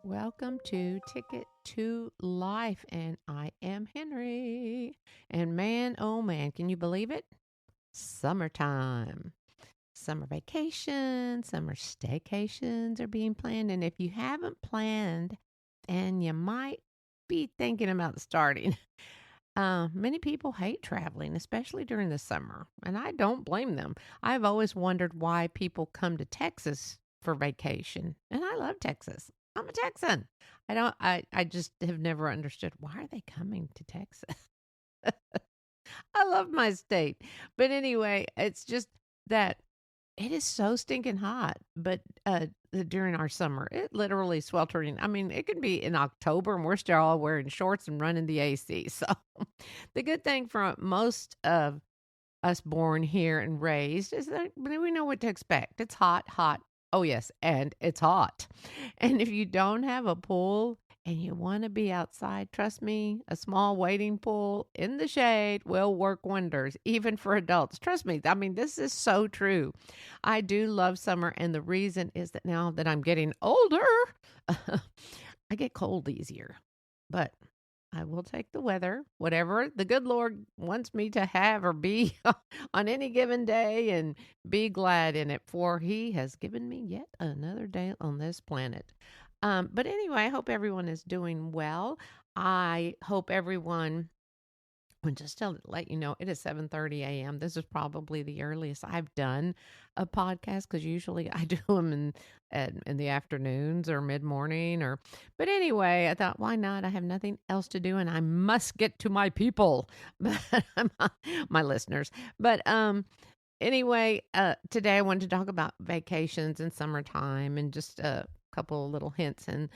Welcome to Ticket to Life, and I am Henry. And man, oh man, can you believe it? Summertime. Summer vacations, summer staycations are being planned. And if you haven't planned, then you might be thinking about starting. Many people hate traveling, especially during the summer, and I don't blame them. I've always wondered why people come to Texas for vacation, and I love Texas. I'm a Texan. I just have never understood why are they coming to Texas? I love my state. But anyway, it's just that it is so stinking hot, but during our summer, it literally sweltering. I mean, it can be in October and we're still all wearing shorts and running the AC. So the good thing for most of us born here and raised is that we know what to expect. It's hot, hot. Oh, yes, and it's hot. And if you don't have a pool and you want to be outside, trust me, a small wading pool in the shade will work wonders, even for adults. Trust me. I mean, this is so true. I do love summer, and the reason is that now that I'm getting older, I get cold easier. But I will take the weather, whatever the good Lord wants me to have or be on any given day, and be glad in it, for He has given me yet another day on this planet. But anyway, I hope everyone is doing well. I hope everyone and just to let you know, it is 7:30 a.m. This is probably the earliest I've done a podcast because usually I do them in the afternoons or mid morning or. But anyway, I thought, why not? I have nothing else to do, and I must get to my people, but my listeners. But anyway, today I wanted to talk about vacations and summertime and just a couple of little hints, and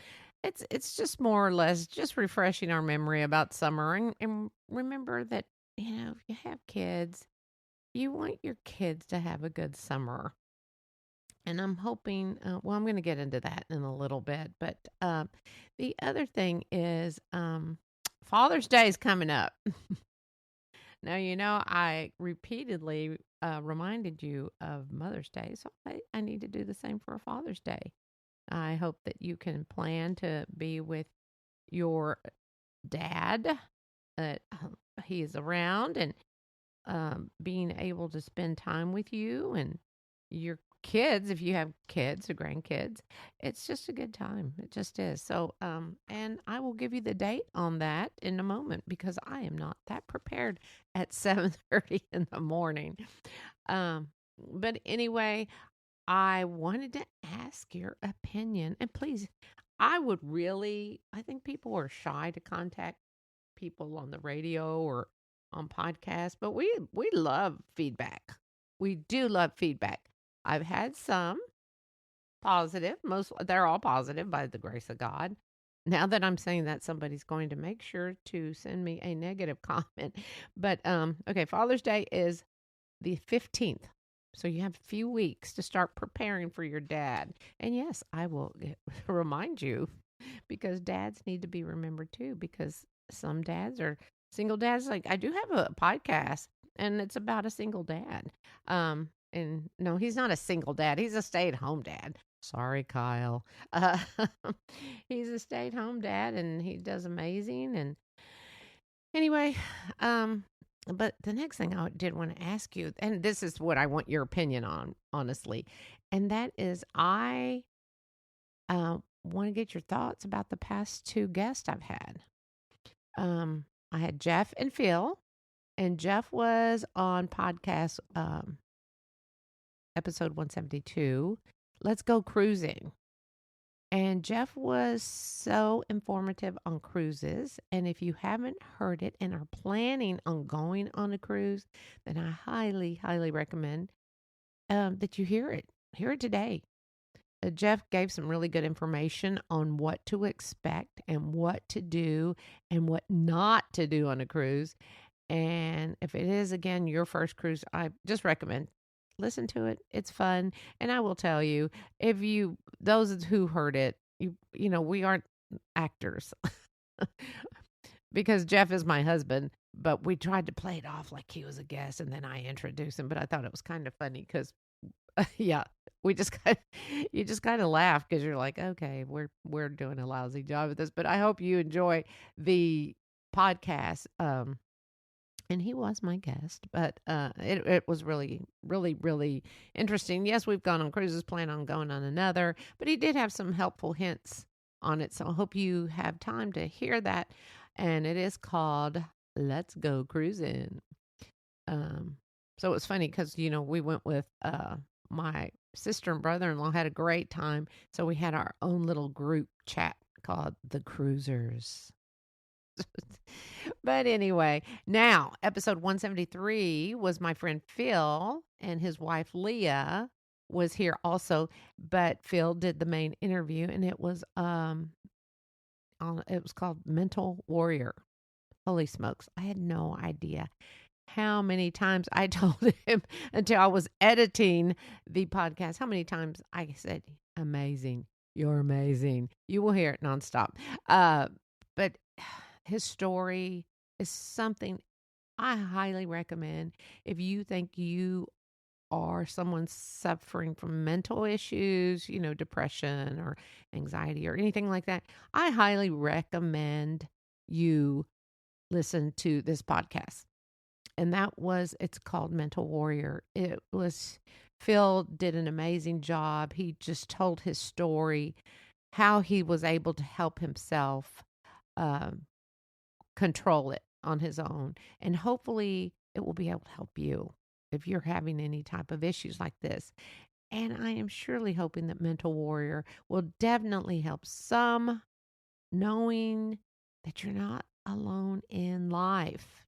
it's just more or less just refreshing our memory about summer, and remember that if you have kids, you want your kids to have a good summer. And I'm hoping, well, I'm going to get into that in a little bit, but the other thing is Father's Day is coming up. Now, I repeatedly reminded you of Mother's Day, so I need to do the same for Father's Day. I hope that you can plan to be with your dad, that he is around, and being able to spend time with you and your kids, if you have kids or grandkids. It's just a good time. It just is. So, and I will give you the date on that in a moment because I am not that prepared at 7:30 in the morning. But anyway, I wanted to ask your opinion. And please, I think people are shy to contact people on the radio or on podcasts, but we love feedback. We do love feedback. I've had some positive, most they're all positive by the grace of God. Now that I'm saying that, somebody's going to make sure to send me a negative comment. But okay, Father's Day is the 15th. So you have a few weeks to start preparing for your dad. And yes, I will remind you because dads need to be remembered too, because some dads are single dads. Like I do have a podcast and it's about a single dad. And no, he's not a single dad. He's a stay-at-home dad. Sorry, Kyle. Uh, he's a stay-at-home dad and he does amazing. And anyway, but the next thing I did want to ask you, and this is what I want your opinion on, honestly, and that is I want to get your thoughts about the past two guests I've had. I had Jeff and Phil, and Jeff was on podcast episode 172. Let's go cruising. And Jeff was so informative on cruises. And if you haven't heard it and are planning on going on a cruise, then I highly, highly recommend that you hear it. Hear it today. Jeff gave some really good information on what to expect and what to do and what not to do on a cruise. And if it is, again, your first cruise, I just recommend listen to it. It's fun. And I will tell you, those who heard it, we aren't actors because Jeff is my husband, but we tried to play it off like he was a guest and then I introduced him. But I thought it was kind of funny because Yeah, we just kind you just kind of laugh because you're like, okay, we're doing a lousy job at this, but I hope you enjoy the podcast. And he was my guest, but it was really, really, really interesting. Yes, we've gone on cruises, plan on going on another, but he did have some helpful hints on it. So I hope you have time to hear that. And it is called Let's Go Cruising. Um, so it was funny because, we went with my sister and brother in law, had a great time. So we had our own little group chat called The Cruisers. But anyway, now episode 173 was my friend Phil, and his wife Leah was here also, but Phil did the main interview, and it was called Mental Warrior. Holy smokes, I had no idea how many times I told him until I was editing the podcast, how many times I said, amazing, you're amazing. You will hear it nonstop. But his story is something I highly recommend if you think you are someone suffering from mental issues, depression or anxiety or anything like that. I highly recommend you listen to this podcast. And it's called Mental Warrior. Phil did an amazing job. He just told his story, how he was able to help himself control it on his own. And hopefully it will be able to help you if you're having any type of issues like this. And I am surely hoping that Mental Warrior will definitely help some, knowing that you're not alone in life.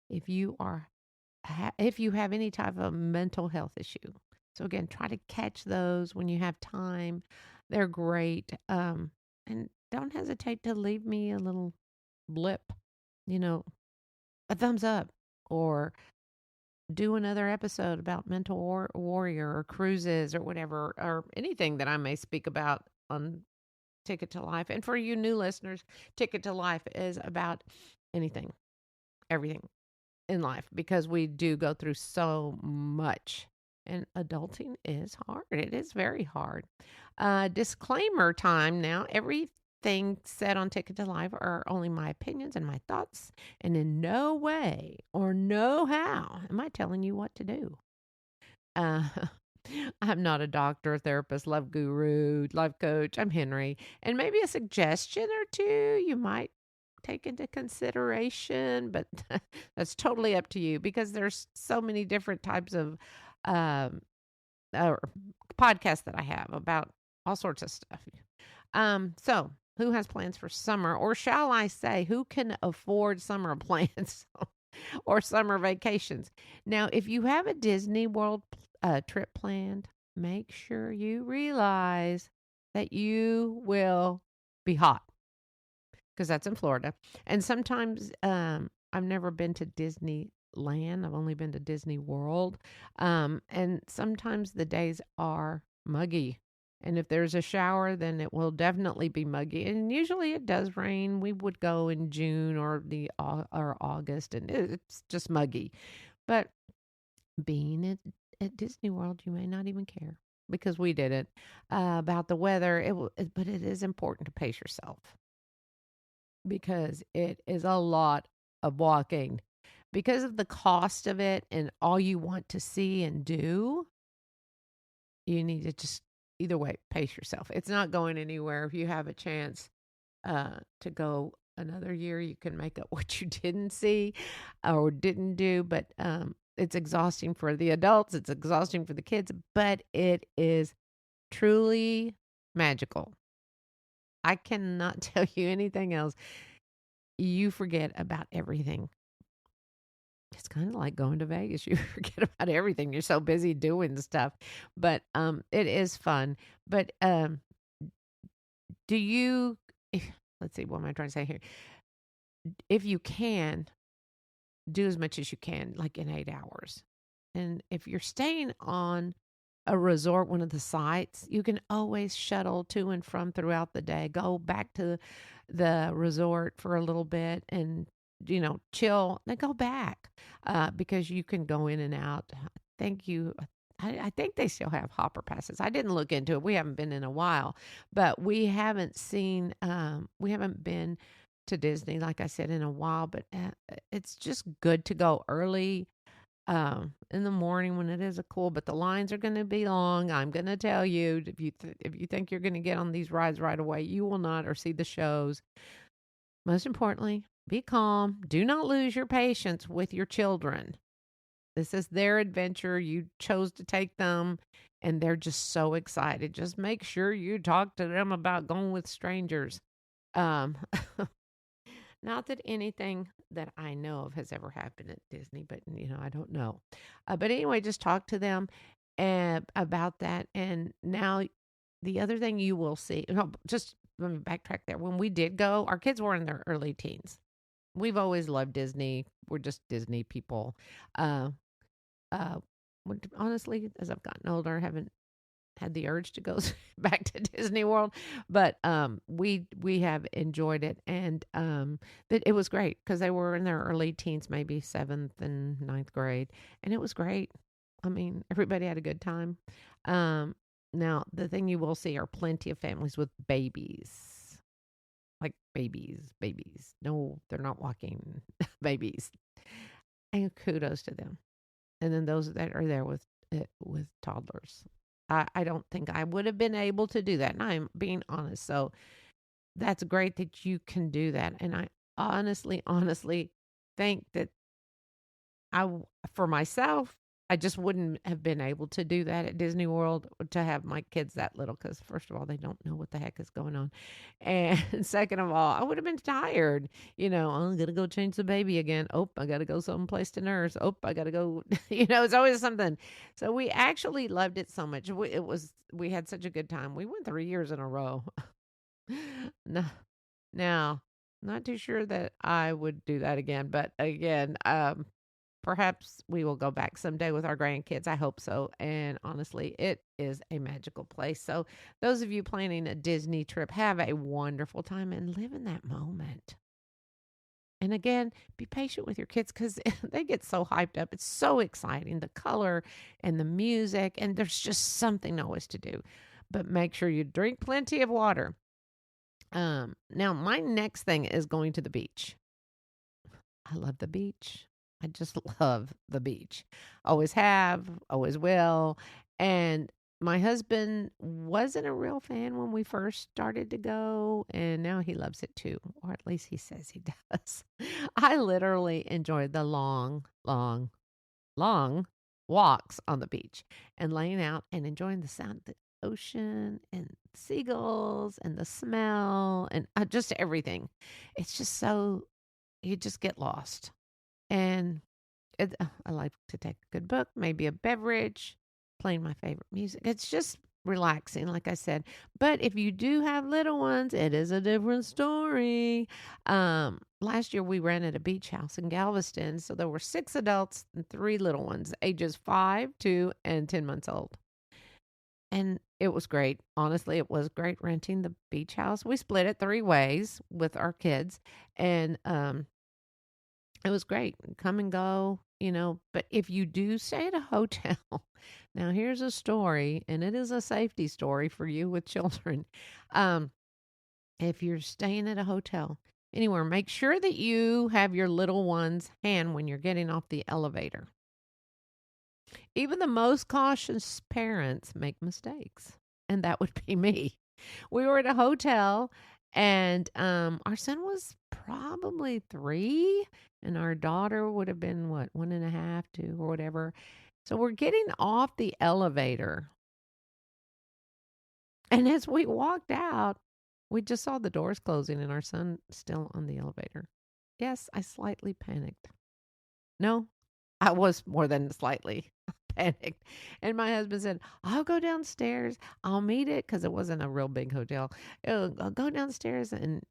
If you have any type of mental health issue. So again, try to catch those when you have time. They're great. And don't hesitate to leave me a little blip, a thumbs up, or do another episode about Mental Warrior or cruises or whatever, or anything that I may speak about on Ticket to Life. And for you new listeners, Ticket to Life is about anything, everything in life, because we do go through so much. And adulting is hard. It is very hard. Disclaimer time now. Everything said on Ticket to Life are only my opinions and my thoughts, and in no way or no how am I telling you what to do. Uh, I'm not a doctor, therapist, love guru, life coach. I'm Henrie. And maybe a suggestion or two you might take into consideration, but that's totally up to you, because there's so many different types of um, or podcasts that I have about all sorts of stuff. So who has plans for summer, or shall I say, who can afford summer plans or summer vacations? Now, if you have a Disney World trip planned, make sure you realize that you will be hot, because that's in Florida. And sometimes I've never been to Disneyland. I've only been to Disney World. And sometimes the days are muggy. And if there's a shower, then it will definitely be muggy. And usually it does rain. We would go in June or August, and it's just muggy. But being at Disney World, you may not even care, because we did it about the weather. But it is important to pace yourself, because it is a lot of walking. Because of the cost of it and all you want to see and do, you need to just, either way, pace yourself. It's not going anywhere. If you have a chance to go another year, you can make up what you didn't see or didn't do. But it's exhausting for the adults. It's exhausting for the kids. But it is truly magical. I cannot tell you anything else. You forget about everything. It's kind of like going to Vegas. You forget about everything. You're so busy doing stuff. But it is fun. But do you, let's see, what am I trying to say here? If you can, do as much as you can, like in 8 hours. And if you're staying on a resort, one of the sites, you can always shuttle to and from throughout the day. Go back to the resort for a little bit and, chill, then go back, because you can go in and out. Thank you. I think they still have hopper passes. I didn't look into it. We haven't been in a while, but we haven't seen, we haven't been to Disney, like I said, in a while. But it's just good to go early in the morning when it is a cool. But the lines are going to be long. I'm going to tell you, if you think you're going to get on these rides right away, you will not, or see the shows. Most importantly, be calm. Do not lose your patience with your children. This is their adventure. You chose to take them, and they're just so excited. Just make sure you talk to them about going with strangers. Um, Not that anything that I know of has ever happened at Disney, but I don't know. But anyway, just talk to them about that. And now, the other thing you will see, no, just let me backtrack there. When we did go, our kids were in their early teens. We've always loved Disney. We're just Disney people. Uh, uh, Honestly, as I've gotten older, I haven't had the urge to go back to Disney World, but we have enjoyed it, and that it was great because they were in their early teens, maybe 7th and ninth grade, and it was great. I mean, everybody had a good time. Um, Now, the thing you will see are plenty of families with babies, like babies. No, they're not walking babies, and kudos to them. And then those that are there with toddlers. I don't think I would have been able to do that. And I'm being honest. So that's great that you can do that. And I honestly think that for myself, I just wouldn't have been able to do that at Disney World, to have my kids that little, because first of all, they don't know what the heck is going on. And second of all, I would have been tired. I'm going to go change the baby again. Oh, I got to go someplace to nurse. Oh, I got to go. It's always something. So we actually loved it so much. We had such a good time. We went 3 years in a row. No, now, not too sure that I would do that again. But again, perhaps we will go back someday with our grandkids. I hope so. And honestly, it is a magical place. So, those of you planning a Disney trip, have a wonderful time and live in that moment. And again, be patient with your kids because they get so hyped up. It's so exciting, the color and the music, and there's just something always to do. But make sure you drink plenty of water. Now, my next thing is going to the beach. I love the beach. I just love the beach. Always have, always will. And my husband wasn't a real fan when we first started to go, and now he loves it too, or at least he says he does. I literally enjoyed the long walks on the beach and laying out and enjoying the sound of the ocean and seagulls and the smell and just everything. It's just so, you just get lost. And I like to take a good book, maybe a beverage, playing my favorite music. It's just relaxing, like I said. But if you do have little ones, it is a different story. Last year we rented a beach house in Galveston, so there were 6 adults and 3 little ones, ages 5, 2, and 10 months old. And it was great. Honestly, it was great renting the beach house. We split it 3 ways with our kids, and it was great. Come and go, But if you do stay at a hotel, now here's a story, and it is a safety story for you with children. If you're staying at a hotel anywhere, make sure that you have your little one's hand when you're getting off the elevator. Even the most cautious parents make mistakes, and that would be me. We were at a hotel, and our son was probably 3, and our daughter would have been, what, 1.5, 2, or whatever. So we're getting off the elevator. And as we walked out, we just saw the doors closing and our son still on the elevator. Yes, I slightly panicked. No, I was more than slightly panicked. And my husband said, I'll go downstairs. I'll meet it, because it wasn't a real big hotel. I'll go downstairs. And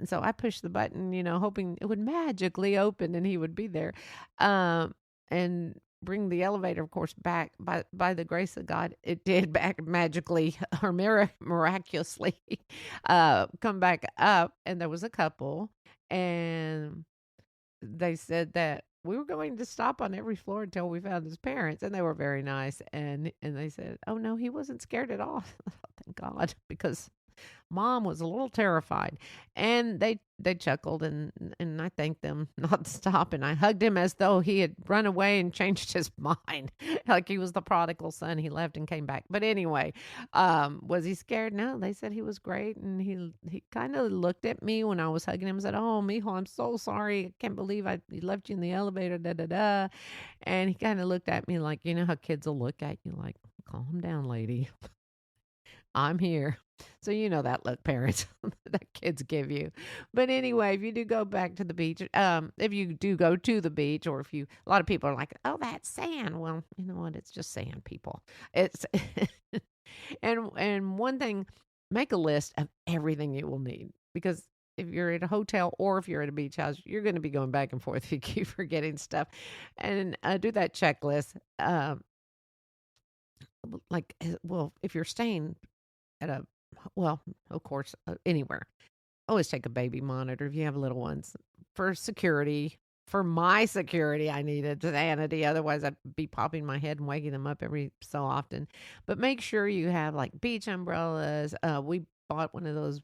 so I pushed the button, hoping it would magically open and he would be there. And bring the elevator, of course, back. By the grace of God, it did back magically or miraculously come back up. And there was a couple. And they said that we were going to stop on every floor until we found his parents, and they were very nice. And they said, "Oh no, he wasn't scared at all." Thank God, because Mom was a little terrified, and they chuckled, and I thanked them not to stop, and I hugged him as though he had run away and changed his mind, like he was the prodigal son. He left and came back. But anyway, was he scared? No, they said he was great, and he kind of looked at me when I was hugging him and said, "Oh, mijo, I'm so sorry. I can't believe I left you in the elevator." Da da da. And he kind of looked at me like, you know how kids will look at you like, "Calm down, lady. I'm here." So you know that look, parents, that kids give you. But anyway, if you do go back to the beach, if you do go to the beach, or if you, a lot of people are like, "Oh, that's sand." Well, you know what? It's just sand, people. It's and one thing, make a list of everything you will need, because if you're at a hotel or if you're at a beach house, you're going to be going back and forth if you keep forgetting stuff, and do that checklist. Well, if you're staying at a, well, of course, anywhere. Always take a baby monitor if you have little ones for security. For my security, I needed sanity. Otherwise, I'd be popping my head and waking them up every so often. But make sure you have like beach umbrellas. We bought one of those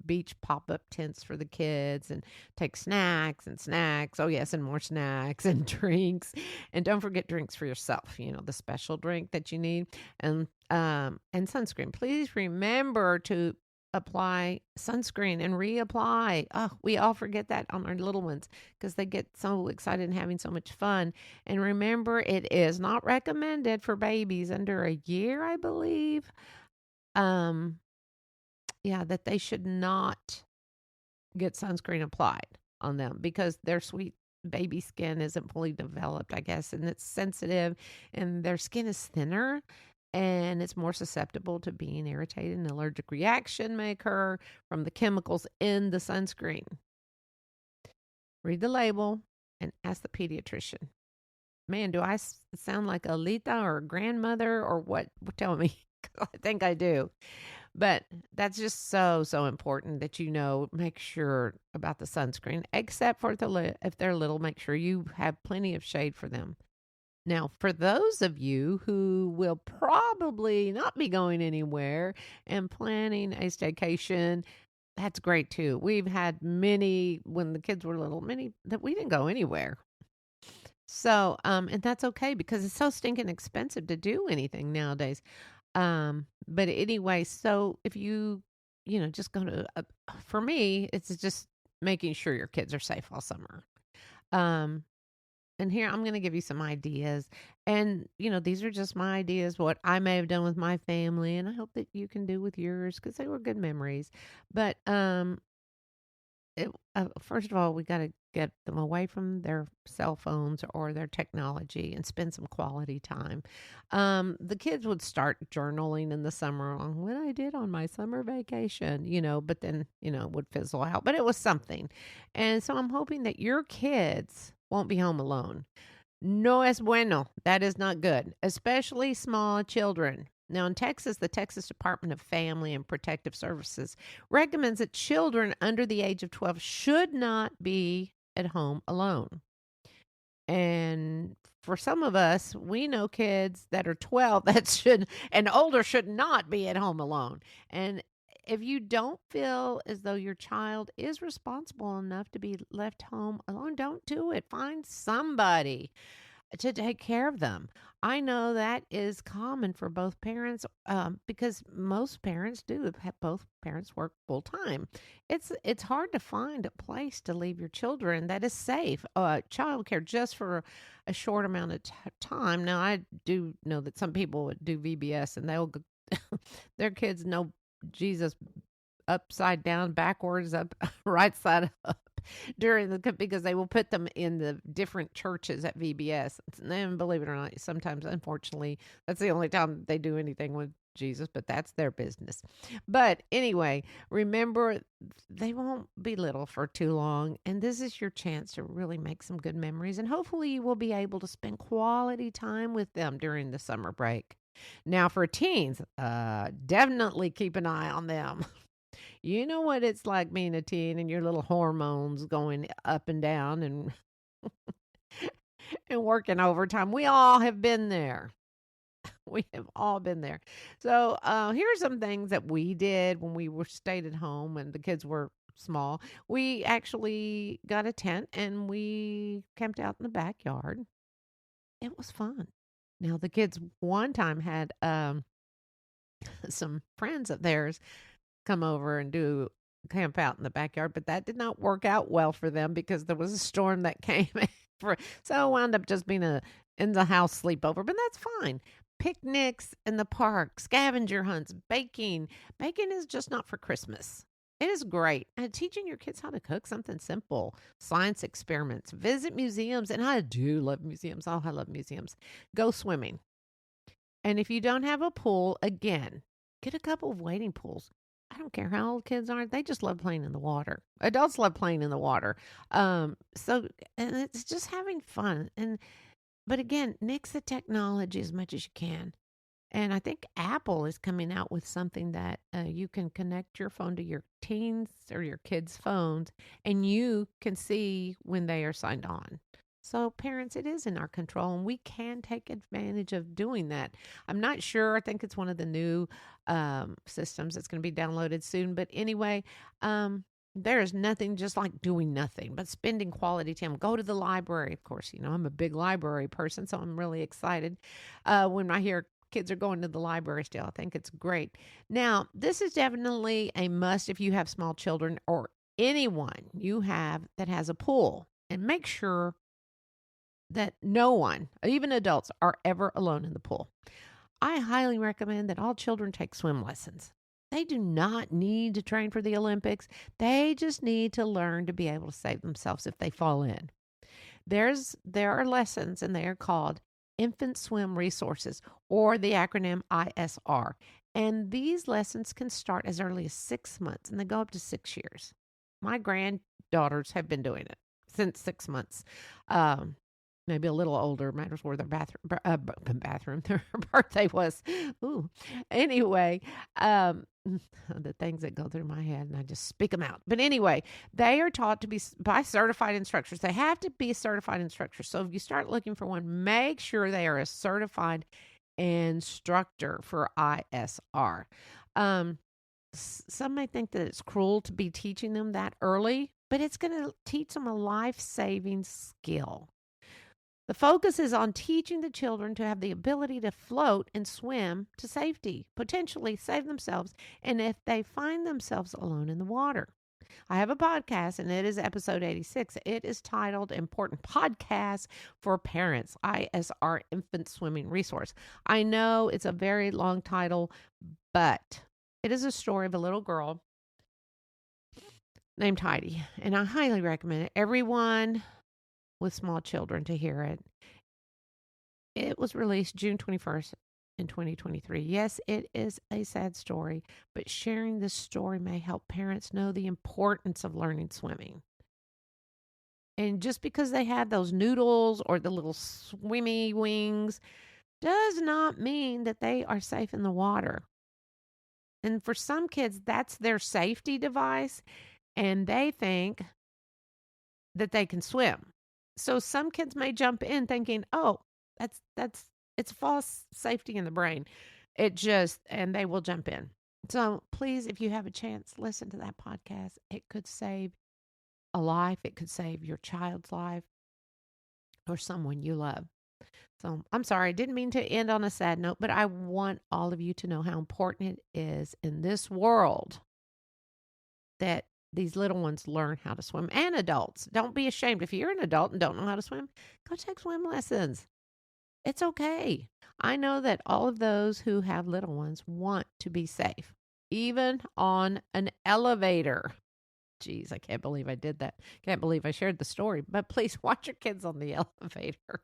beach pop up tents for the kids, and take snacks and snacks. Oh, yes, and more snacks and drinks. And don't forget drinks for yourself, the special drink that you need. And sunscreen. Please remember to apply sunscreen and reapply. Oh, we all forget that on our little ones because they get so excited and having so much fun. And remember, it is not recommended for babies under a year, I believe. Um, yeah, that they should not get sunscreen applied on them because their sweet baby skin isn't fully developed, I guess, and it's sensitive, and their skin is thinner, and it's more susceptible to being irritated. An allergic reaction may occur from the chemicals in the sunscreen. Read the label and ask the pediatrician. Man, do I sound like a Lita or a grandmother or what? Tell me. I think I do. But that's just so, so important that make sure about the sunscreen, except for if they're little, make sure you have plenty of shade for them. Now, for those of you who will probably not be going anywhere and planning a staycation, that's great too. We've had many when the kids were little, many that we didn't go anywhere. So, and that's okay because it's so stinking expensive to do anything nowadays. But anyway, so if just go to, for me, it's just making sure your kids are safe all summer. Um, and here I'm going to give you some ideas. And, these are just my ideas, what I may have done with my family. And I hope that you can do with yours because they were good memories. But first of all, we got to get them away from their cell phones or their technology and spend some quality time. The kids would start journaling in the summer on what I did on my summer vacation, but then, it would fizzle out. But it was something. And so I'm hoping that your kids won't be home alone. No es bueno. That is not good, especially small children. Now, in Texas, the Texas Department of Family and Protective Services recommends that children under the age of 12 should not be at home alone. And for some of us, we know kids that are 12 that should and older should not be at home alone. And if you don't feel as though your child is responsible enough to be left home alone, don't do it. Find somebody to take care of them. I know that is common for both parents because most parents do have both parents work full time. It's hard to find a place to leave your children that is safe. Childcare just for a short amount of time. Now I do know that some people would do VBS and they'll their kids know Jesus upside down, backwards, up, right side up because they will put them in the different churches at VBS. And believe it or not, sometimes, unfortunately, that's the only time they do anything with Jesus, but that's their business. But anyway, remember, they won't be little for too long. And this is your chance to really make some good memories. And hopefully you will be able to spend quality time with them during the summer break. Now, for teens, definitely keep an eye on them. You know what it's like being a teen and your little hormones going up and down and and working overtime. We all have been there. We have all been there. So here are some things that we did when we were stayed at home and the kids were small. We actually got a tent and we camped out in the backyard. It was fun. Now the kids one time had some friends of theirs come over and do camp out in the backyard, but that did not work out well for them because there was a storm that came for so it wound up just being a in the house sleepover, but that's fine. Picnics in the park, scavenger hunts, baking. Baking is just not for Christmas. It is great. And teaching your kids how to cook something simple, science experiments, visit museums. And I do love museums. Oh, I love museums. Go swimming. And if you don't have a pool, again, get a couple of wading pools. I don't care how old kids are; they just love playing in the water. Adults love playing in the water. So and it's just having fun. But again, nix the technology as much as you can. And I think Apple is coming out with something that you can connect your phone to your teens or your kids' phones, and you can see when they are signed on. So, parents, it is in our control, and we can take advantage of doing that. I'm not sure. I think it's one of the new systems that's going to be downloaded soon. But anyway, there is nothing just like doing nothing, but spending quality time. Go to the library. Of course, I'm a big library person, so I'm really excited when I hear kids are going to the library still. I think it's great. Now, this is definitely a must if you have small children or anyone you have that has a pool. And make sure that no one, even adults, are ever alone in the pool. I highly recommend that all children take swim lessons. They do not need to train for the Olympics. They just need to learn to be able to save themselves if they fall in. There are lessons, and they are called Infant Swim Resources, or the acronym ISR. And these lessons can start as early as 6 months and they go up to 6 years. My granddaughters have been doing it since 6 months. Maybe a little older, matters where their bathroom, their birthday was. Ooh. Anyway, the things that go through my head, and I just speak them out. But anyway, they are taught to be by certified instructors. They have to be certified instructors. So if you start looking for one, make sure they are a certified instructor for ISR. Some may think that it's cruel to be teaching them that early, but it's going to teach them a life-saving skill. The focus is on teaching the children to have the ability to float and swim to safety, potentially save themselves, and if they find themselves alone in the water. I have a podcast, and it is episode 86. It is titled Important Podcasts for Parents, ISR Infant Swimming Resource. I know it's a very long title, but it is a story of a little girl named Heidi, and I highly recommend it. Everyone with small children to hear it. It was released June 21st in 2023. Yes, it is a sad story, but sharing this story may help parents know the importance of learning swimming. And just because they have those noodles or the little swimmy wings does not mean that they are safe in the water. And for some kids, that's their safety device, and they think that they can swim. So some kids may jump in thinking, "Oh, that's it's false safety in the brain." And they will jump in. So please, if you have a chance, listen to that podcast. It could save a life. It could save your child's life or someone you love. So I'm sorry, I didn't mean to end on a sad note, but I want all of you to know how important it is in this world that these little ones learn how to swim, and adults. Don't be ashamed. If you're an adult and don't know how to swim, go take swim lessons. It's okay. I know that all of those who have little ones want to be safe, even on an elevator. Geez, I can't believe I did that. Can't believe I shared the story. But please watch your kids on the elevator.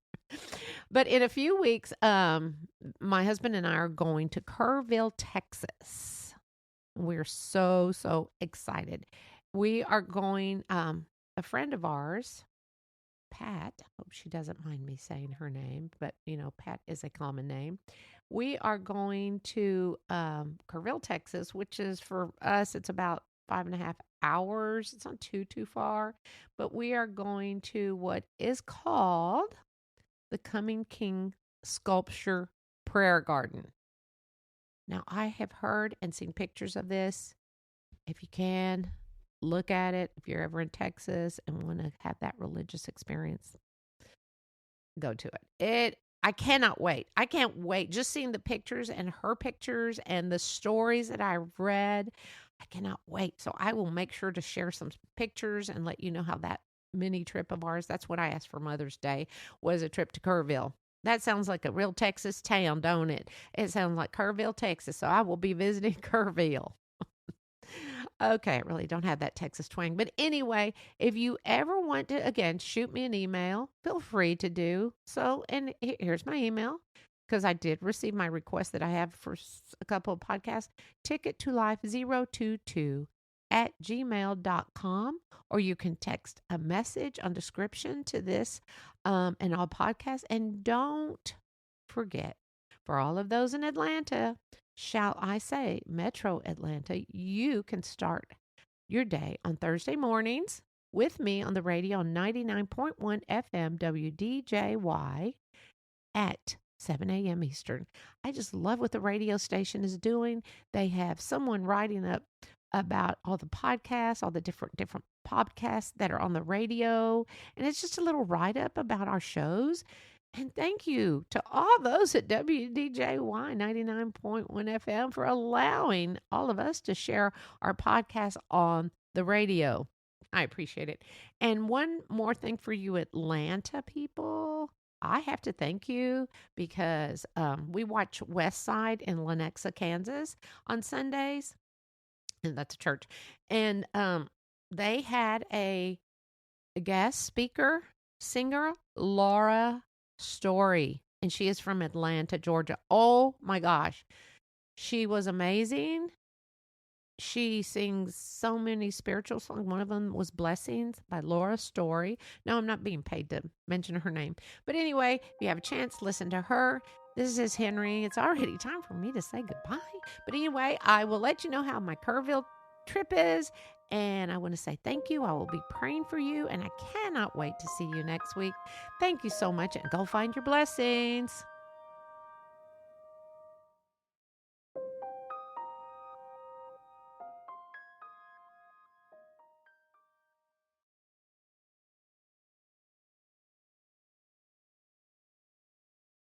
But in a few weeks, my husband and I are going to Kerrville, Texas. We're so excited. We are going, a friend of ours, Pat, hope she doesn't mind me saying her name, but Pat is a common name. We are going to Kerrville, Texas, which is for us, it's about 5.5 hours. It's not too far, but we are going to what is called the Coming King Sculpture Prayer Garden. Now, I have heard and seen pictures of this. If you can, look at it. If you're ever in Texas and want to have that religious experience, go to it. I cannot wait. I can't wait. Just seeing the pictures and her pictures and the stories that I've read, I cannot wait. So I will make sure to share some pictures and let you know how that mini trip of ours, that's what I asked for Mother's Day, was a trip to Kerrville. That sounds like a real Texas town, don't it? It sounds like Kerrville, Texas. So I will be visiting Kerrville. Okay, I really don't have that Texas twang. But anyway, if you ever want to, again, shoot me an email, feel free to do so. And here's my email, because I did receive my request that I have for a couple of podcasts. Ticket to Life 022 at gmail.com, or you can text a message on description to this and all podcasts. And don't forget, for all of those in Atlanta, shall I say, Metro Atlanta, you can start your day on Thursday mornings with me on the radio on 99.1 FM WDJY at 7 a.m. Eastern. I just love what the radio station is doing. They have someone writing up about all the podcasts, all the different podcasts that are on the radio. And it's just a little write-up about our shows. And thank you to all those at WDJY 99.1 FM for allowing all of us to share our podcast on the radio. I appreciate it. And one more thing for you Atlanta people. I have to thank you because we watch West Side in Lenexa, Kansas on Sundays. And that's a church. And they had a guest speaker, singer, Laura Story, and she is from Atlanta, Georgia. Oh my gosh, she was amazing. She sings so many spiritual songs. One of them was Blessings by Laura Story. No, I'm not being paid to mention her name. But anyway, if you have a chance, listen to her. This is Henrie. It's already time for me to say goodbye. But anyway, I will let you know how my Kerrville trip is. And I want to say thank you. I will be praying for you. And I cannot wait to see you next week. Thank you so much. And go find your blessings.